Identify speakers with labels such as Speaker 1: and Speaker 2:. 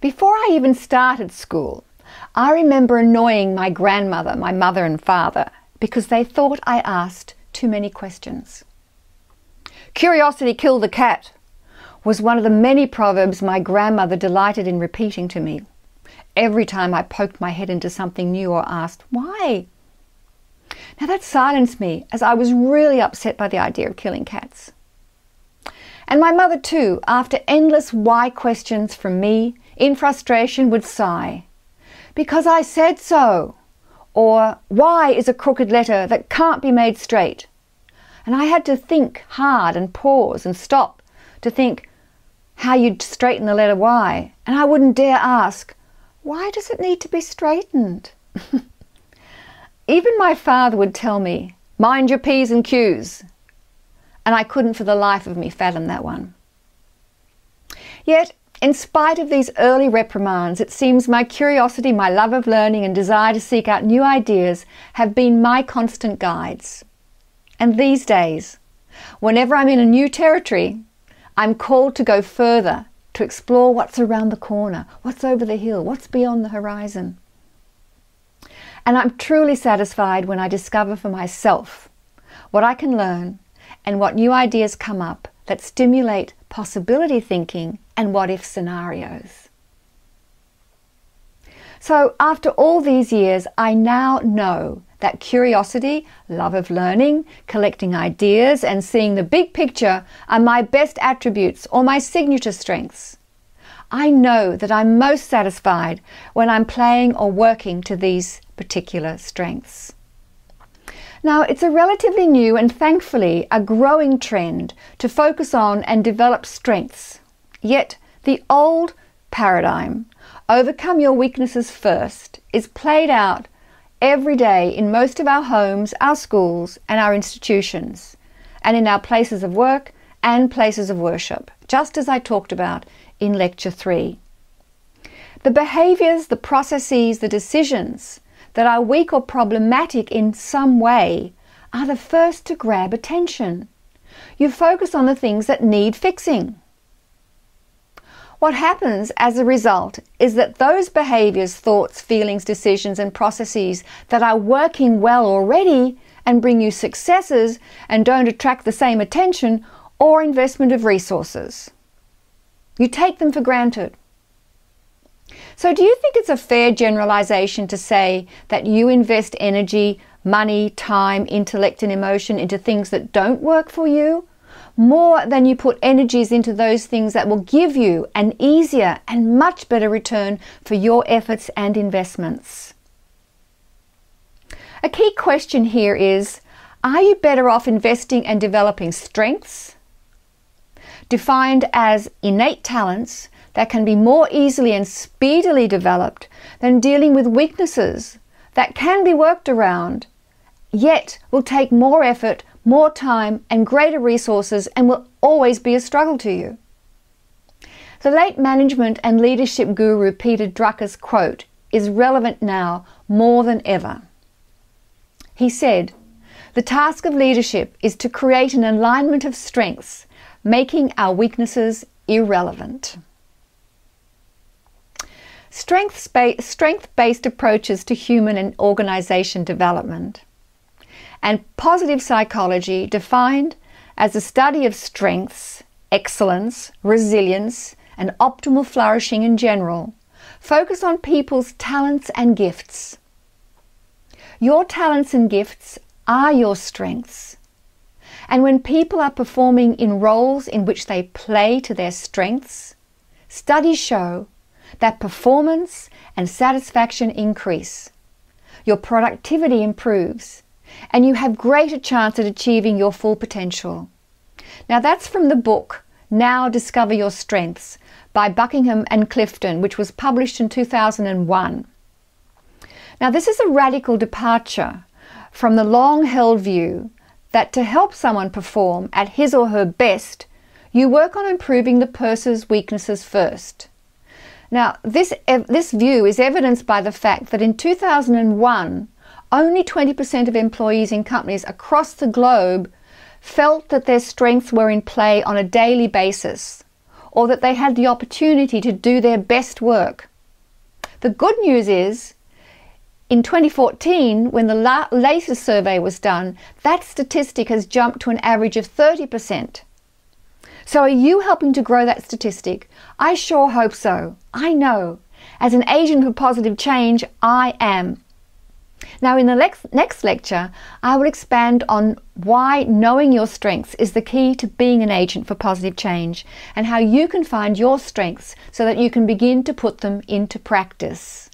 Speaker 1: Before I even started school, I remember annoying my grandmother, my mother and father, because they thought I asked too many questions. "Curiosity killed the cat" was one of the many proverbs my grandmother delighted in repeating to me every time I poked my head into something new or asked, "Why?" Now that silenced me, as I was really upset by the idea of killing cats. And my mother too, after endless why questions from me, in frustration would sigh, "Because I said so," or "Why is a crooked letter that can't be made straight?" And I had to think hard and pause and stop to think how you'd straighten the letter Y. And I wouldn't dare ask, "Why does it need to be straightened?" Even my father would tell me, "Mind your P's and Q's." And I couldn't for the life of me fathom that one. Yet, in spite of these early reprimands, it seems my curiosity, my love of learning and desire to seek out new ideas have been my constant guides. And these days, whenever I'm in a new territory, I'm called to go further, to explore what's around the corner, what's over the hill, what's beyond the horizon. And I'm truly satisfied when I discover for myself what I can learn and what new ideas come up that stimulate possibility thinking and what-if scenarios. So after all these years, I now know that curiosity, love of learning, collecting ideas, and seeing the big picture are my best attributes or my signature strengths. I know that I'm most satisfied when I'm playing or working to these particular strengths. Now, it's a relatively new and thankfully a growing trend to focus on and develop strengths. Yet the old paradigm, "overcome your weaknesses first," is played out every day in most of our homes, our schools and our institutions, and in our places of work and places of worship, just as I talked about in Lecture 3. The behaviours, the processes, the decisions that are weak or problematic in some way are the first to grab attention. You focus on the things that need fixing. What happens as a result is that those behaviours, thoughts, feelings, decisions and processes that are working well already and bring you successes and don't attract the same attention or investment of resources. You take them for granted. So do you think it's a fair generalization to say that you invest energy, money, time, intellect and emotion into things that don't work for you, more than you put energies into those things that will give you an easier and much better return for your efforts and investments? A key question here is, are you better off investing and developing strengths, defined as innate talents that can be more easily and speedily developed, than dealing with weaknesses that can be worked around, yet will take more effort, more time and greater resources and will always be a struggle to you? The late management and leadership guru Peter Drucker's quote is relevant now more than ever. He said, "The task of leadership is to create an alignment of strengths, making our weaknesses irrelevant." Strength-based approaches to human and organization development, and positive psychology, defined as the study of strengths, excellence, resilience, and optimal flourishing in general, focus on people's talents and gifts. Your talents and gifts are your strengths. And when people are performing in roles in which they play to their strengths, studies show that performance and satisfaction increase. Your productivity improves, and you have greater chance at achieving your full potential. Now that's from the book, Now Discover Your Strengths, by Buckingham and Clifton, which was published in 2001. Now this is a radical departure from the long-held view that to help someone perform at his or her best, you work on improving the person's weaknesses first. Now, this view is evidenced by the fact that in 2001, only 20% of employees in companies across the globe felt that their strengths were in play on a daily basis, or that they had the opportunity to do their best work. The good news is, in 2014, when the latest survey was done, that statistic has jumped to an average of 30%. So are you helping to grow that statistic? I sure hope so. I know. As an agent for positive change, I am. Now, in the next lecture, I will expand on why knowing your strengths is the key to being an agent for positive change, and how you can find your strengths so that you can begin to put them into practice.